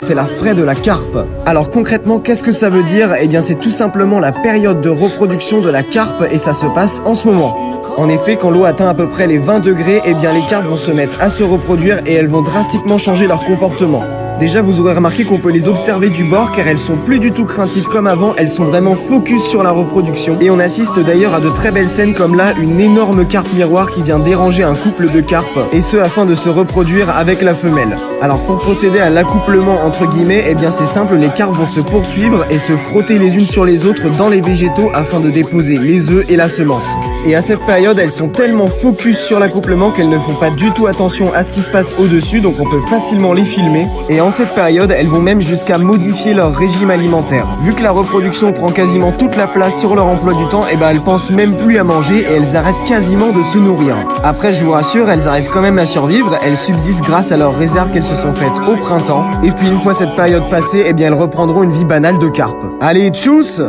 C'est la fraie de la carpe. Alors concrètement, qu'est-ce que ça veut dire? Eh bien c'est tout simplement la période de reproduction de la carpe et ça se passe en ce moment. En effet, quand l'eau atteint à peu près les 20 degrés, eh bien les carpes vont se mettre à se reproduire et elles vont drastiquement changer leur comportement. Déjà, vous aurez remarqué qu'on peut les observer du bord car elles sont plus du tout craintives comme avant, elles sont vraiment focus sur la reproduction. Et on assiste d'ailleurs à de très belles scènes comme là, une énorme carpe miroir qui vient déranger un couple de carpes, et ce afin de se reproduire avec la femelle. Alors pour procéder à l'accouplement entre guillemets, eh bien c'est simple, les carpes vont se poursuivre et se frotter les unes sur les autres dans les végétaux afin de déposer les œufs et la semence. Et à cette période, elles sont tellement focus sur l'accouplement qu'elles ne font pas du tout attention à ce qui se passe au-dessus, donc on peut facilement les filmer. Et en cette période, elles vont même jusqu'à modifier leur régime alimentaire. Vu que la reproduction prend quasiment toute la place sur leur emploi du temps, et ben elles pensent même plus à manger et elles arrêtent quasiment de se nourrir. Après, je vous rassure, elles arrivent quand même à survivre, elles subsistent grâce à leurs réserves qu'elles se sont faites au printemps. Et puis une fois cette période passée, eh bien elles reprendront une vie banale de carpe. Allez, tchuss!